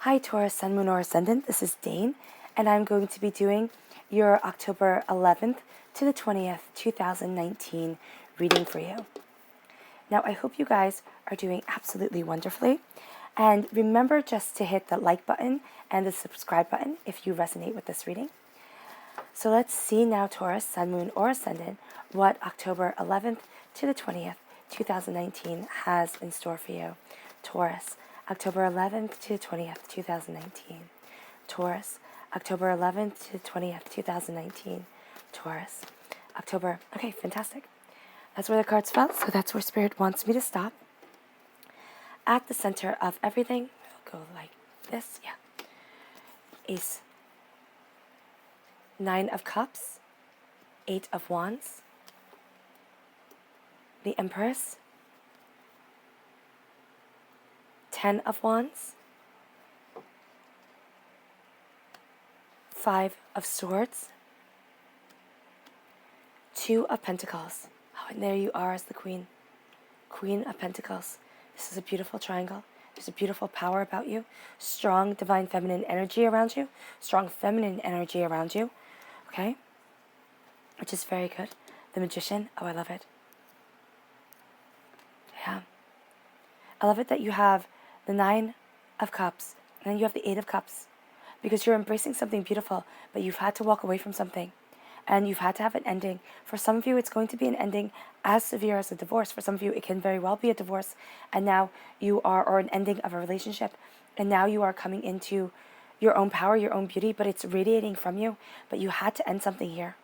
Hi Taurus, Sun, Moon, or Ascendant. This is Dane, and I'm going to be doing your October 11th to the 20th, 2019 reading for you. Now, I hope you guys are doing absolutely wonderfully. And remember just to hit the like button and the subscribe button if you resonate with this reading. So let's see now, Taurus, Sun, Moon, or Ascendant, what October 11th to the 20th, 2019 has in store for you. Taurus, October 11th to 20th, 2019. Taurus, October 11th to 20th, 2019. Taurus, October. Okay, fantastic. That's where the cards fell, so that's where Spirit wants me to stop. At the center of everything, we'll go like this, yeah. Ace, 9 of Cups, 8 of Wands, the Empress, 10 of Wands, 5 of Swords, 2 of Pentacles. Oh, and there you are as the Queen. Queen of Pentacles. This is a beautiful triangle. There's a beautiful power about you. Strong divine feminine energy around you. Strong feminine energy around you. Okay? Which is very good. The Magician. Oh, I love it. Yeah. I love it that you have the 9 of Cups, and then you have the 8 of Cups, because you're embracing something beautiful, but you've had to walk away from something, and you've had to have an ending. For some of you, it's going to be an ending as severe as a divorce. For some of you, it can very well be a divorce, and now you are, or an ending of a relationship, and now you are coming into your own power, your own beauty, but it's radiating from you, but you had to end something here.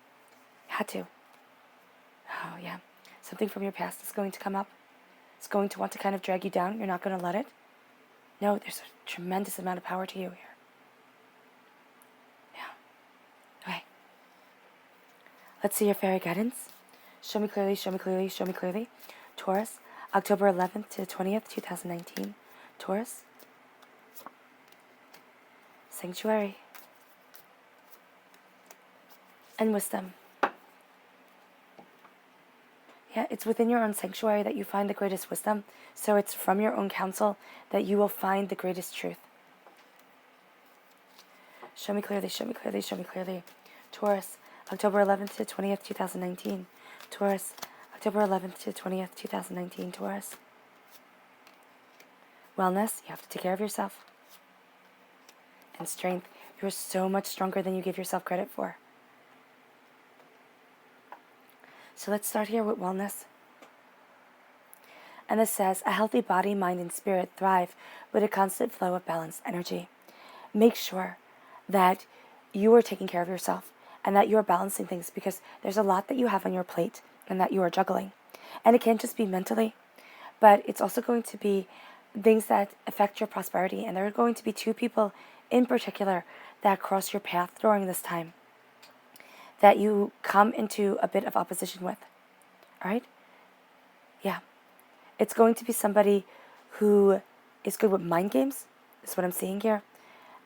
You had to. Oh, yeah. Something from your past is going to come up. It's going to want to kind of drag you down. You're not going to let it. No, there's a tremendous amount of power to you here. Yeah. Okay. Let's see your fairy guidance. Show me clearly, show me clearly, show me clearly. Taurus, October 11th to 20th, 2019. Taurus. Sanctuary. And wisdom. Yeah, it's within your own sanctuary that you find the greatest wisdom. So it's from your own counsel that you will find the greatest truth. Show me clearly, show me clearly, show me clearly. Taurus, October 11th to 20th, 2019. Taurus, October 11th to 20th, 2019. Taurus. Wellness, you have to take care of yourself. And strength, you're so much stronger than you give yourself credit for. So let's start here with wellness. And this says, a healthy body, mind, and spirit thrive with a constant flow of balanced energy. Make sure that you are taking care of yourself and that you are balancing things, because there's a lot that you have on your plate and that you are juggling. And it can't just be mentally, but it's also going to be things that affect your prosperity. And there are going to be 2 people in particular that cross your path during this time that you come into a bit of opposition with. All right? Yeah. It's going to be somebody who is good with mind games, is what I'm seeing here,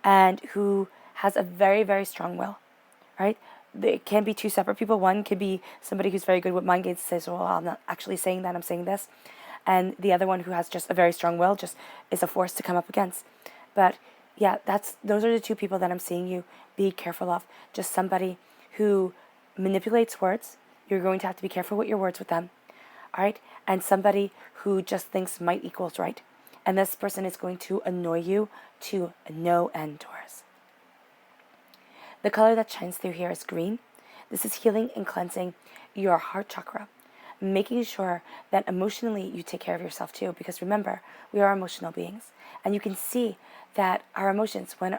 and who has a very, very strong will, right? It can be 2 separate people. One could be somebody who's very good with mind games, says, well, I'm not actually saying that, I'm saying this. And the other one who has just a very strong will, just is a force to come up against. But yeah, those are the 2 people that I'm seeing you be careful of. Just somebody who manipulates words. You're going to have to be careful with your words with them. All right? And somebody who just thinks might equals right. And this person is going to annoy you to no end, Taurus. The color that shines through here is green. This is healing and cleansing your heart chakra, making sure that emotionally you take care of yourself too, because remember, we are emotional beings. And you can see that our emotions, when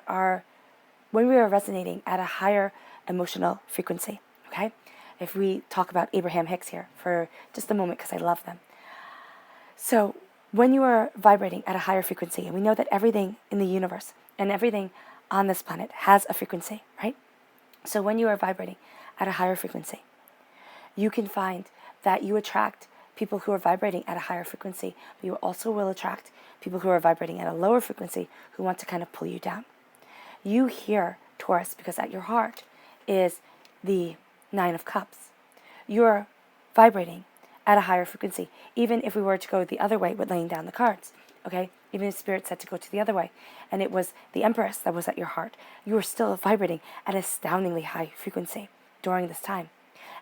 we are resonating at a higher emotional frequency, okay? If we talk about Abraham Hicks here for just a moment, because I love them. So when you are vibrating at a higher frequency, and we know that everything in the universe and everything on this planet has a frequency, right? So when you are vibrating at a higher frequency, you can find that you attract people who are vibrating at a higher frequency, but you also will attract people who are vibrating at a lower frequency who want to kind of pull you down. You hear Taurus because at your heart is the 9 of Cups. You're vibrating at a higher frequency, even if we were to go the other way with laying down the cards, okay? even if Spirit said to go to the other way, and it was the Empress that was at your heart, you are still vibrating at an astoundingly high frequency during this time.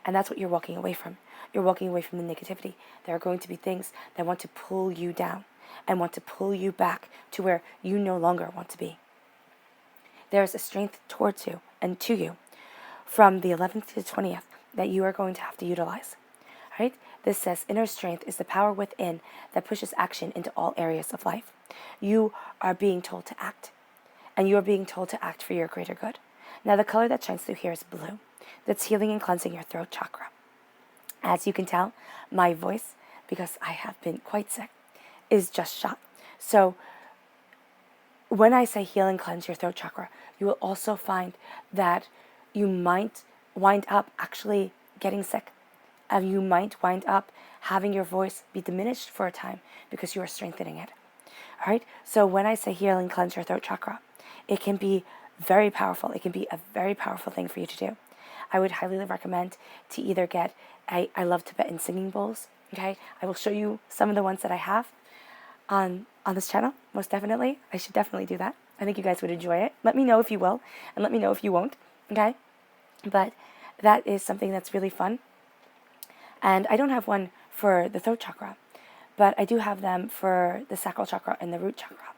And that's what you're walking away from. You're walking away from the negativity. There are going to be things that want to pull you down and want to pull you back to where you no longer want to be. There is a strength towards you and to you from the 11th to the 20th that you are going to have to utilize. Right? This says inner strength is the power within that pushes action into all areas of life. You are being told to act, and you are being told to act for your greater good. Now the color that shines through here is blue. That's healing and cleansing your throat chakra. As you can tell, my voice, because I have been quite sick, is just shot. So when I say heal and cleanse your throat chakra, you will also find that you might wind up actually getting sick. And you might wind up having your voice be diminished for a time because you are strengthening it. All right? So when I say heal and cleanse your throat chakra, it can be very powerful. It can be a very powerful thing for you to do. I would highly recommend to either get, I love Tibetan singing bowls. Okay? I will show you some of the ones that I have on this channel, most definitely. I should definitely do that. I think you guys would enjoy it. Let me know if you will, and let me know if you won't. Okay? But that is something that's really fun. And I don't have one for the throat chakra, but I do have them for the sacral chakra and the root chakra.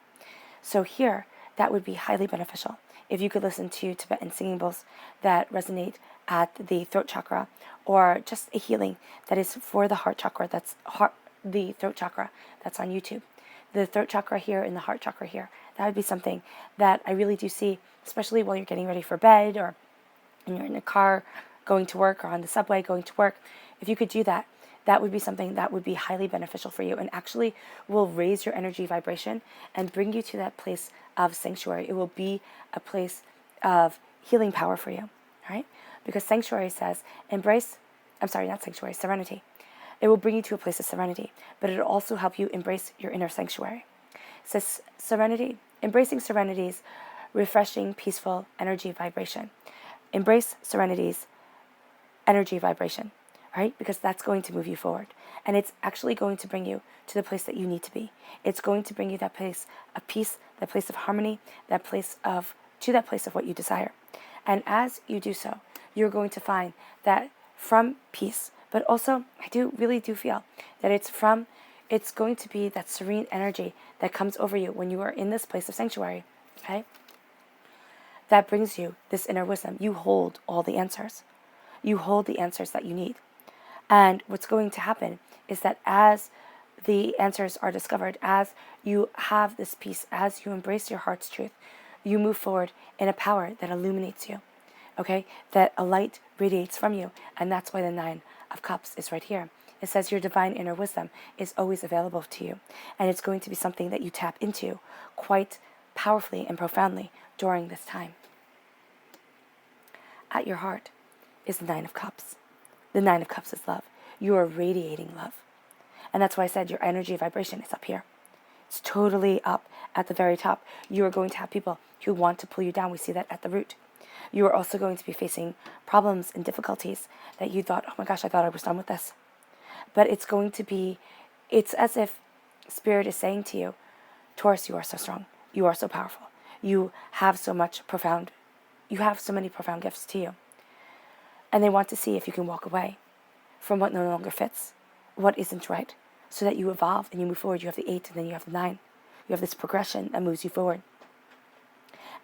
So here, that would be highly beneficial if you could listen to Tibetan singing bowls that resonate at the throat chakra, or just a healing that is for the heart chakra, the throat chakra that's on YouTube. The throat chakra here and the heart chakra here. That would be something that I really do see, especially while you're getting ready for bed, or when you're in a car going to work, or on the subway going to work. If you could do that, that would be something that would be highly beneficial for you and actually will raise your energy vibration and bring you to that place of sanctuary. It will be a place of healing power for you, all right? Because sanctuary says serenity. It will bring you to a place of serenity, but it will also help you embrace your inner sanctuary. It says serenity, embracing serenity's refreshing, peaceful energy vibration. Embrace serenity's energy vibration, right? Because that's going to move you forward. And it's actually going to bring you to the place that you need to be. It's going to bring you that place of peace, that place of harmony, to that place of what you desire. And as you do so, you're going to find that from peace, but also I really do feel that it's going to be that serene energy that comes over you when you are in this place of sanctuary, okay? That brings you this inner wisdom. You hold all the answers. You hold the answers that you need. And what's going to happen is that as the answers are discovered, as you have this peace, as you embrace your heart's truth, you move forward in a power that illuminates you, okay? That a light radiates from you. And that's why the 9 of Cups is right here. It says your divine inner wisdom is always available to you. And it's going to be something that you tap into quite powerfully and profoundly during this time. At your heart is the 9 of Cups. The 9 of Cups is love. You are radiating love. And that's why I said your energy vibration is up here. It's totally up at the very top. You are going to have people who want to pull you down. We see that at the root. You are also going to be facing problems and difficulties that you thought, oh my gosh, I thought I was done with this. But it's as if Spirit is saying to you, Taurus, you are so strong. You are so powerful. You have so many profound gifts to you. And they want to see if you can walk away from what no longer fits, what isn't right, so that you evolve and you move forward. You have the 8 and then you have the 9. You have this progression that moves you forward.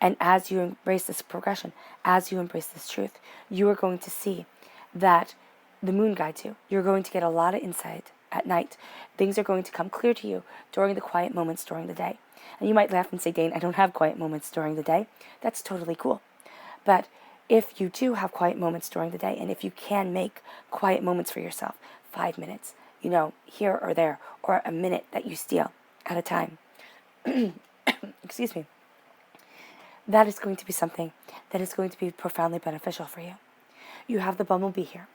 And as you embrace this progression, as you embrace this truth, you are going to see that the moon guides you. You're going to get a lot of insight at night. Things are going to come clear to you during the quiet moments during the day. And you might laugh and say, Dane, I don't have quiet moments during the day. That's totally cool. But if you do have quiet moments during the day, and if you can make quiet moments for yourself, 5 minutes, here or there, or a minute that you steal at a time, excuse me, that is going to be something that is going to be profoundly beneficial for you. You have the bumblebee here.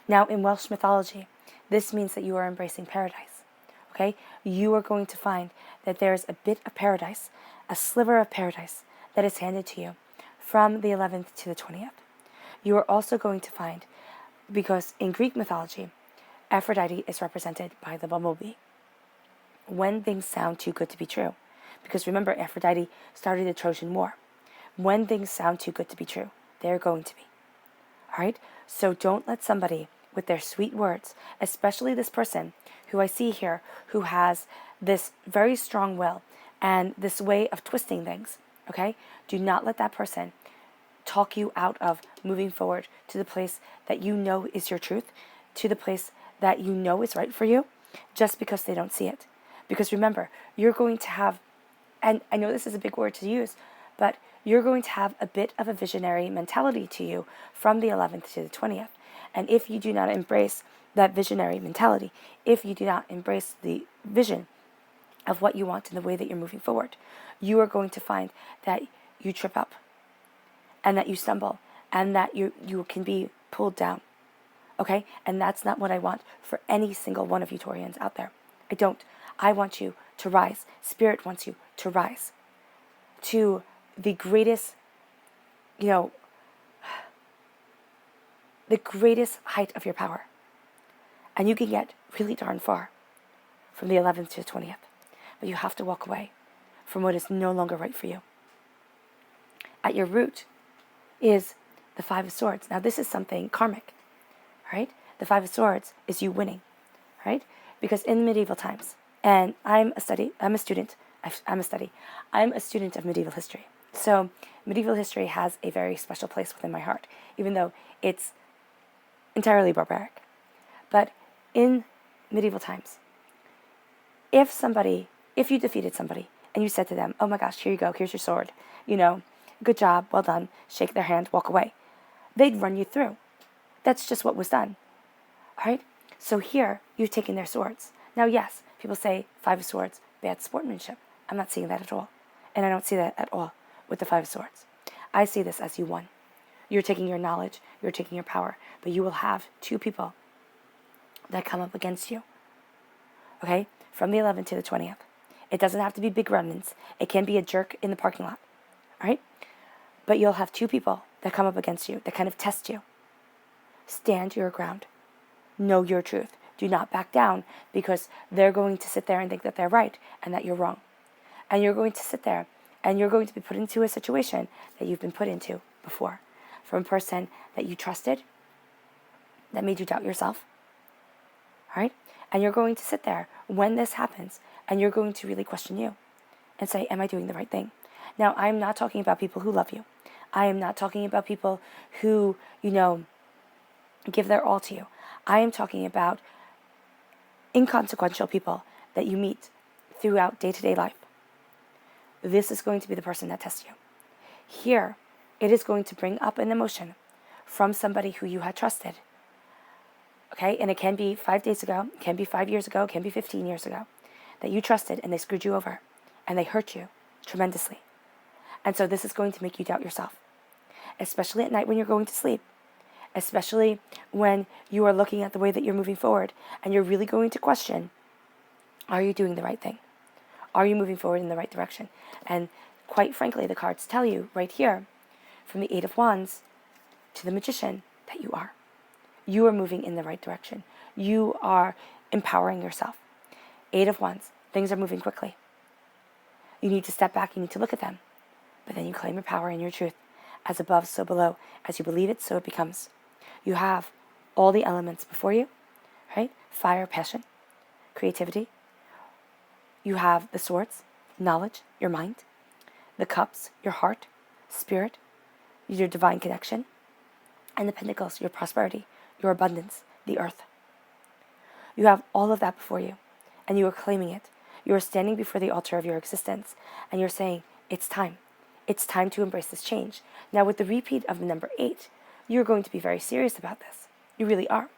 Now, in Welsh mythology, this means that you are embracing paradise, okay? You are going to find that there is a bit of paradise, a sliver of paradise that is handed to you from the 11th to the 20th. You are also going to find, because in Greek mythology, Aphrodite is represented by the bumblebee. when things sound too good to be true. Because remember, Aphrodite started the Trojan War. When things sound too good to be true, they're going to be. All right? So don't let somebody with their sweet words, especially this person who I see here, who has this very strong will and this way of twisting things, okay? Do not let that person talk you out of moving forward to the place that you know is your truth, to the place that you know is right for you, just because they don't see it. Because remember, you're going to have, and I know this is a big word to use, but you're going to have a bit of a visionary mentality to you from the 11th to the 20th. And if you do not embrace that visionary mentality, if you do not embrace the vision of what you want in the way that you're moving forward, you are going to find that you trip up and that you stumble and that you can be pulled down. Okay? And that's not what I want for any single one of you Taurians out there. I don't. I want you to rise. Spirit wants you to rise to the greatest, the greatest height of your power. And you can get really darn far from the 11th to the 20th. But you have to walk away from what is no longer right for you. At your root is the Five of Swords. Now this is something karmic, right? The Five of Swords is you winning, right? Because in medieval times, and I'm a student of medieval history. So medieval history has a very special place within my heart, even though it's entirely barbaric. But in medieval times, if you defeated somebody and you said to them, oh my gosh, here you go, here's your sword, good job, well done, shake their hand, walk away, they'd run you through. That's just what was done. All right? So here, you've taken their swords. Now, yes, people say Five of Swords, bad sportsmanship. I'm not seeing that at all. And I don't see that at all with the Five of Swords. I see this as you won. You're taking your knowledge, you're taking your power, but you will have two people that come up against you. Okay? From the 11th to the 20th. It doesn't have to be big remnants. It can be a jerk in the parking lot. All right? But you'll have two people that come up against you, that kind of test you. Stand your ground. Know your truth. Do not back down, because they're going to sit there and think that they're right and that you're wrong. And you're going to sit there and you're going to be put into a situation that you've been put into before. From a person that you trusted, that made you doubt yourself. All right? And you're going to sit there when this happens and you're going to really question you and say, am I doing the right thing? Now, I'm not talking about people who love you. I am not talking about people who, give their all to you. I am talking about inconsequential people that you meet throughout day-to-day life. This is going to be the person that tests you. Here, it is going to bring up an emotion from somebody who you had trusted. Okay? And it can be 5 days ago, it can be 5 years ago, it can be 15 years ago, that you trusted and they screwed you over and they hurt you tremendously. And so this is going to make you doubt yourself, especially at night when you're going to sleep, especially when you are looking at the way that you're moving forward and you're really going to question, are you doing the right thing? Are you moving forward in the right direction? And quite frankly, the cards tell you right here, from the Eight of Wands to the Magician, that you are. You are moving in the right direction. You are empowering yourself. Eight of Wands, things are moving quickly. You need to step back, you need to look at them. But then you claim your power and your truth. As above, so below. As you believe it, so it becomes. You have all the elements before you, right? Fire, passion, creativity. You have the swords, knowledge, your mind. The cups, your heart, spirit, your divine connection. And the pentacles, your prosperity, your abundance, the earth. You have all of that before you, and you are claiming it. You are standing before the altar of your existence, and you're saying, it's time. It's time to embrace this change. Now, with the repeat of the number 8, you're going to be very serious about this. You really are.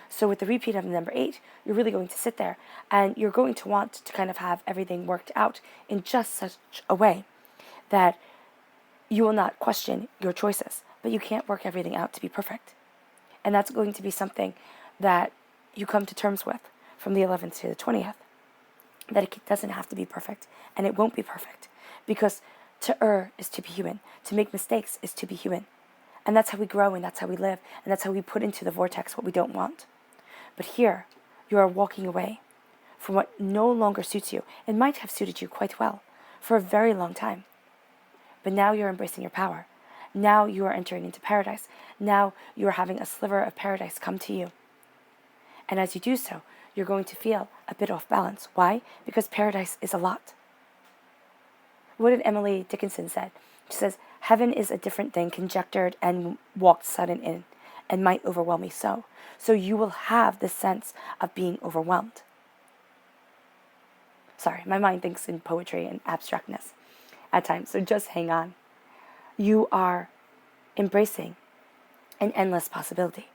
So with the repeat of the number 8, you're really going to sit there, and you're going to want to kind of have everything worked out in just such a way that you will not question your choices, but you can't work everything out to be perfect. And that's going to be something that you come to terms with from the 11th to the 20th, that it doesn't have to be perfect, and it won't be perfect, because to err is to be human. To make mistakes is to be human. And that's how we grow, and that's how we live, and that's how we put into the vortex what we don't want. But here, you are walking away from what no longer suits you. It might have suited you quite well for a very long time. But now you're embracing your power. Now you are entering into paradise. Now you are having a sliver of paradise come to you. And as you do so, you're going to feel a bit off balance. Why? Because paradise is a lot. What did Emily Dickinson said? She says, heaven is a different thing, conjectured and walked sudden in, and might overwhelm me so. So you will have this sense of being overwhelmed. Sorry, my mind thinks in poetry and abstractness at times, so just hang on. You are embracing an endless possibility.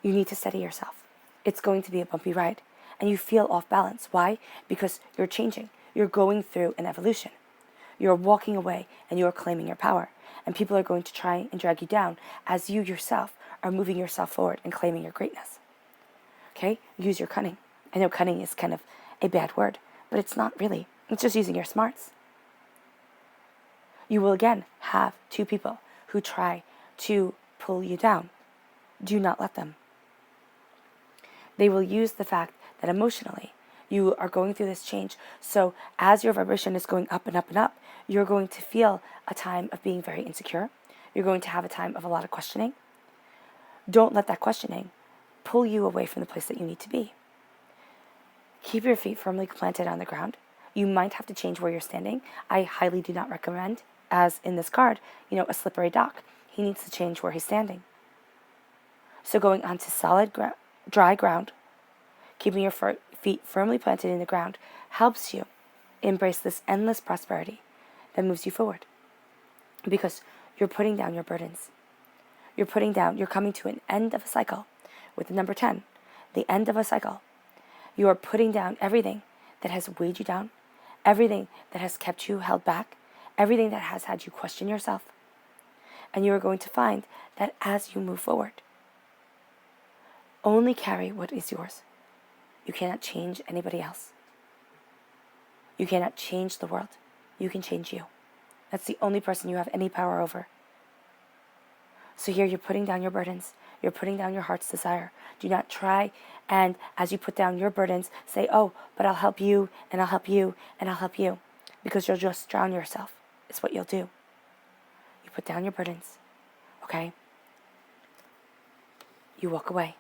You need to steady yourself. It's going to be a bumpy ride, and you feel off balance. Why? Because you're changing. You're going through an evolution. You're walking away, and you're claiming your power, and people are going to try and drag you down as you yourself are moving yourself forward and claiming your greatness. Okay? Use your cunning. I know cunning is kind of a bad word, but it's not really. It's just using your smarts. You will again have two people who try to pull you down. Do not let them. They will use the fact that emotionally you are going through this change. So as your vibration is going up and up and up, you're going to feel a time of being very insecure. You're going to have a time of a lot of questioning. Don't let that questioning pull you away from the place that you need to be. Keep your feet firmly planted on the ground. You might have to change where you're standing. I highly do not recommend, as in this card, a slippery dock. He needs to change where he's standing. So going onto solid dry ground, keeping your feet firmly planted in the ground, helps you embrace this endless prosperity that moves you forward. Because you're putting down your burdens. You're coming to an end of a cycle with the number 10, the end of a cycle. You are putting down everything that has weighed you down, everything that has kept you held back, everything that has had you question yourself. And you are going to find that as you move forward, only carry what is yours. You cannot change anybody else. You cannot change the world. You can change you. That's the only person you have any power over. So here you're putting down your burdens. You're putting down your heart's desire. Do not try and as you put down your burdens, say, oh, but I'll help you, and I'll help you, and I'll help you. Because you'll just drown yourself. It's what you'll do. You put down your burdens. Okay? You walk away.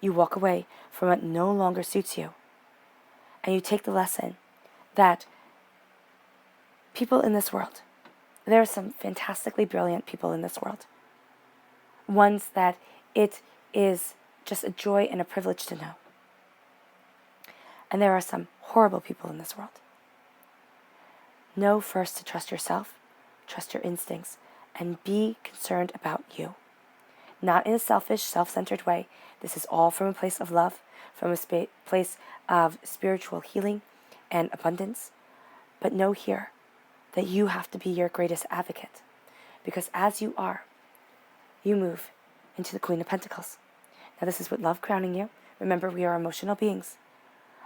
You walk away from what no longer suits you. And you take the lesson that people in this world, there are some fantastically brilliant people in this world. Ones that it is just a joy and a privilege to know. And there are some horrible people in this world. Know first to trust yourself, trust your instincts, and be concerned about you. Not in a selfish, self-centered way. This is all from a place of love, from a place of spiritual healing and abundance. But know here that you have to be your greatest advocate. Because as you are, you move into the Queen of Pentacles. Now this is with love crowning you. Remember, we are emotional beings.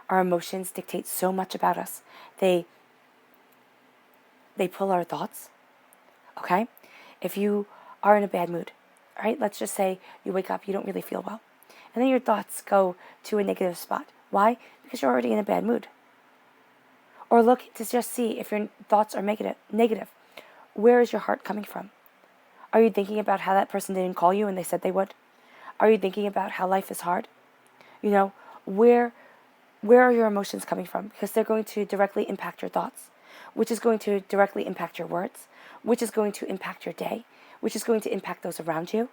Our emotions dictate so much about us. They pull our thoughts. Okay? If you are in a bad mood, all right, let's just say you wake up, you don't really feel well. And then your thoughts go to a negative spot. Why? Because you're already in a bad mood. Or look to just see if your thoughts are negative. Where is your heart coming from? Are you thinking about how that person didn't call you and they said they would? Are you thinking about how life is hard? Where are your emotions coming from? Because they're going to directly impact your thoughts, which is going to directly impact your words, which is going to impact your day, which is going to impact those around you.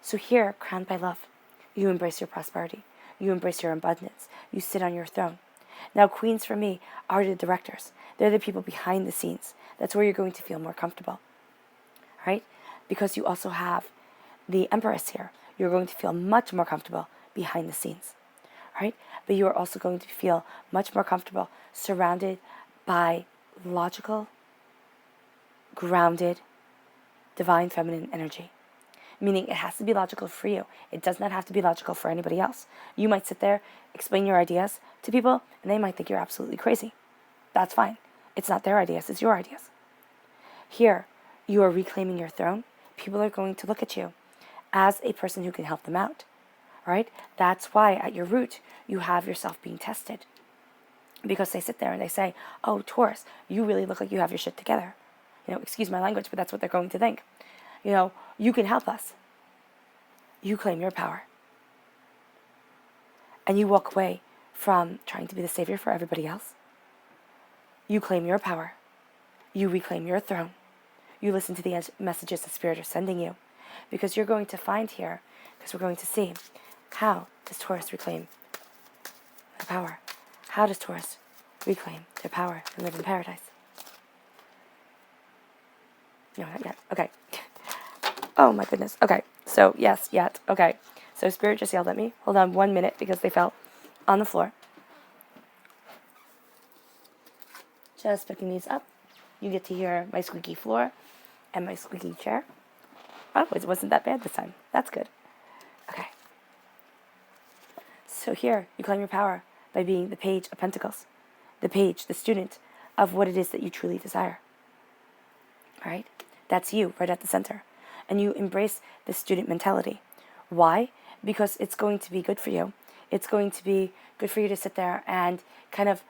So here, crowned by love, you embrace your prosperity. You embrace your abundance. You sit on your throne. Now, queens for me are the directors. They're the people behind the scenes. That's where you're going to feel more comfortable. Right? Because you also have the Empress here. You're going to feel much more comfortable behind the scenes. Right? But you are also going to feel much more comfortable surrounded by logical, grounded, divine feminine energy. Meaning it has to be logical for you. It does not have to be logical for anybody else. You might sit there, explain your ideas to people, and they might think you're absolutely crazy. That's fine. It's not their ideas, it's your ideas. Here, you are reclaiming your throne. People are going to look at you as a person who can help them out. All right? That's why at your root, you have yourself being tested. Because they sit there and they say, oh, Taurus, you really look like you have your shit together. Excuse my language, but that's what they're going to think. You can help us. You claim your power. And you walk away from trying to be the savior for everybody else. You claim your power. You reclaim your throne. You listen to the messages the Spirit is sending you. Because you're going to find here, because we're going to see, how does Taurus reclaim their power? How does Taurus reclaim their power and live in paradise? No, not yet. Okay. Oh my goodness. Okay. So, yes, yet. Okay. So Spirit just yelled at me. Hold on 1 minute because they fell on the floor. Just picking these up. You get to hear my squeaky floor and my squeaky chair. Oh, it wasn't that bad this time. That's good. Okay. So here, you claim your power by being the Page of Pentacles. The page, the student of what it is that you truly desire. All right? That's you right at the center. And you embrace the student mentality. Why? Because it's going to be good for you. It's going to be good for you to sit there and kind of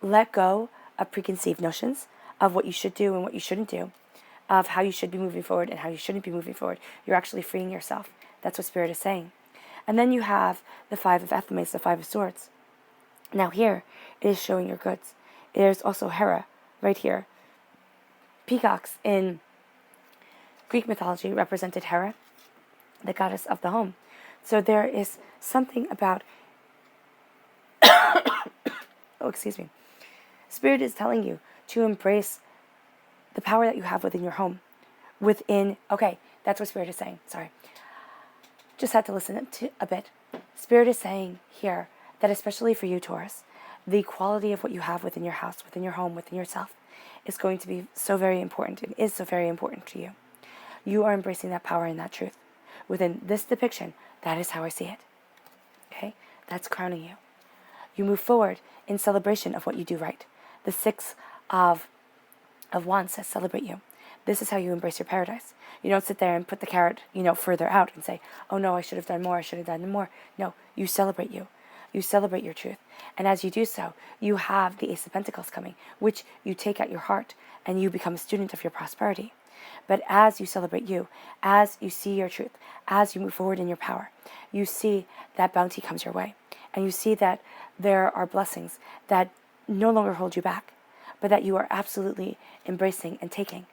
let go of preconceived notions of what you should do and what you shouldn't do, of how you should be moving forward and how you shouldn't be moving forward. You're actually freeing yourself. That's what Spirit is saying. And then you have the Five of Ephemes, the Five of Swords. Now here, it is showing your goods. There's also Hera right here. Peacocks in Greek mythology represented Hera, the goddess of the home. So there is something about, oh, excuse me. Spirit is telling you to embrace the power that you have within your home. Okay, that's what Spirit is saying. Sorry. Just had to listen to a bit. Spirit is saying here that especially for you, Taurus, the quality of what you have within your house, within your home, within yourself is going to be so very important and is so very important to you. You are embracing that power and that truth. Within this depiction, that is how I see it. Okay? That's crowning you. You move forward in celebration of what you do right. The Six of Wands says celebrate you. This is how you embrace your paradise. You don't sit there and put the carrot, further out and say, oh no, I should have done more, I should have done more. No, you celebrate you. You celebrate your truth. And as you do so, you have the Ace of Pentacles coming, which you take at your heart and you become a student of your prosperity. But as you celebrate you, as you see your truth, as you move forward in your power, you see that bounty comes your way. And you see that there are blessings that no longer hold you back, but that you are absolutely embracing and taking.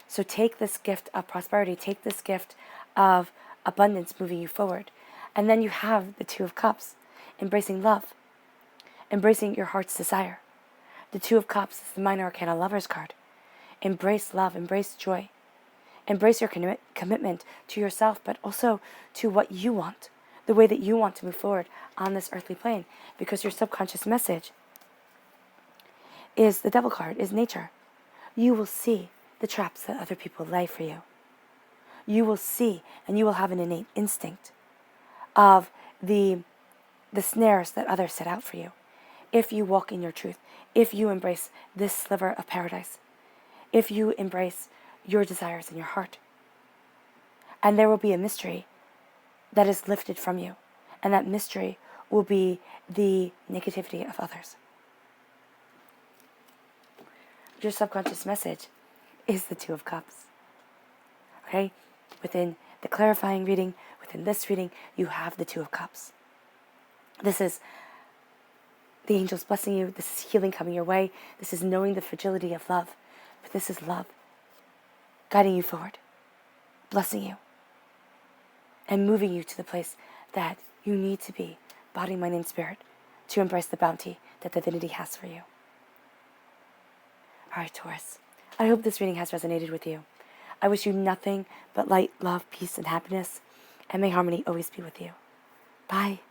So take this gift of prosperity, take this gift of abundance moving you forward. And then you have the Two of Cups, embracing love, embracing your heart's desire. The Two of Cups is the Minor Arcana Lover's card. Embrace love, embrace joy. Embrace your commitment to yourself, but also to what you want, the way that you want to move forward on this earthly plane, because your subconscious message is the Devil card, is nature. You will see the traps that other people lay for you. You will see, and you will have an innate instinct of the snares that others set out for you. If you walk in your truth, if you embrace this sliver of paradise, if you embrace your desires in your heart. And there will be a mystery that is lifted from you. And that mystery will be the negativity of others. Your subconscious message is the Two of Cups. Okay? Within the clarifying reading, within this reading, you have the Two of Cups. This is the angels blessing you. This is healing coming your way. This is knowing the fragility of love. But this is love guiding you forward, blessing you, and moving you to the place that you need to be, body, mind, and spirit, to embrace the bounty that divinity has for you. All right, Taurus, I hope this reading has resonated with you. I wish you nothing but light, love, peace, and happiness, and may harmony always be with you. Bye.